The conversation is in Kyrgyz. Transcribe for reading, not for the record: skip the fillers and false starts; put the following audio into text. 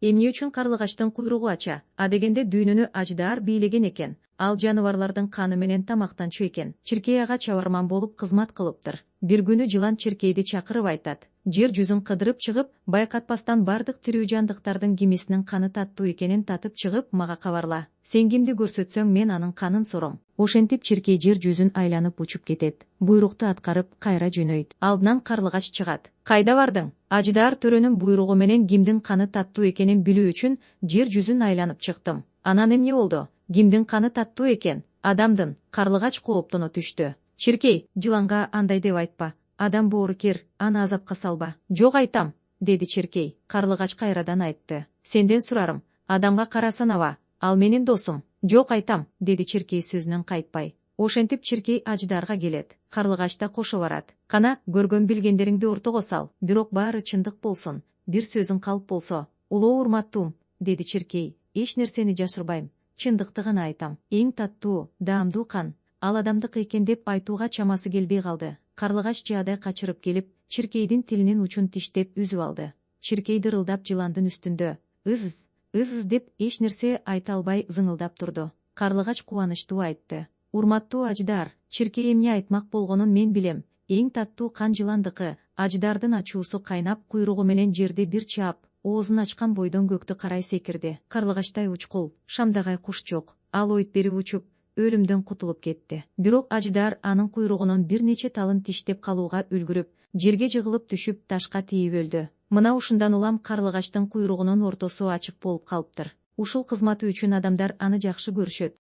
Эмне үчүн карлыгачтын куйругу ача? Адегенде дүйнөнү аждаар бийлеген экен. Ал жаныбарлардын каны менен тамактанчу экен. Чиркей ага чабарман болуп кызмат кылыптыр. Бир күнү жылан чиркейди чакырып айтат: жер жүзүн кыдырып чыгып, байкатпастан бардык тирүү жандыктардын кимисинин каны таттуу экенин татып чыгып, мага кабарла. Сен кимди көрсөтсөң, мен анын канын сором. Ошентип чиркей жер жүзүн айланып учуп кетет. Буйрукту аткарып кайра жөнөйт. Алдынан карлыгач чыгат. Кайда бардың? Ажыдаар төрөнүн буйругу менен кимдин каны таттуу экенин билүү үчүн жер жүзүн айланып чыктым. Анан эмне болду? Кимдин каны таттуу экен? Адамдын. Карлыгач кооптоно түштү. Чиркей, жыланга андай деп айтпа. Адам боорукер, аны азапка салба. Жок, айтам, деди чиркей. Карлыгач кайрадан айтты: сенден сурарым, адамга карасанаба, ал менин досум. Жок, айтам, деди чиркей сөзүнөн кайтпай. Ошентип чиркей аждаарга келет. Карлыгач да кошо барат. Кана, көргөн билгендериңди ортого сал, бирок баары чындык болсун. Бир сөзүң калп болсо. Улуу урматтуум, деди чиркей. Эч нерсени жашырбайм. Чындыкты гана айтам. Эң таттуу, даамдуу кан. Ал адамдык экен деп айтууга чамасы келбей калды. Карлыгач жаадай качырып келип, чиркейдин тилинин учун тиштеп үзүп алды. Чиркей дырылдап жыландын үстүндө ыз деп эч нерсе айта албай зыңылдап турду. Карлыгач кубанычтуу айтты: урматтуу аждаар, чиркей эмне айтмак болгонун мен билем. Эң таттуу кан жыландыкы. Аждаардын ачуусу кайнап, куйругу менен жерди бир чаап, оозун ачкан бойдон көктү карай секирди. Карлыгачтай учкул, шамдагай куш жок. Ал ойт берип учуп, өлүмдөн кутулуп кетти. Бирок аждаар анын куйругунун бир нече талын тиштеп калууга үлгүрүп, жерге жыгылып түшүп, ташка тийип өлдү. Мына ушундан улам карлыгачтын куйругунун ортосу ачык болуп калыптыр. Ушул кызматы үчүн адамдар аны жакшы көрүшөт.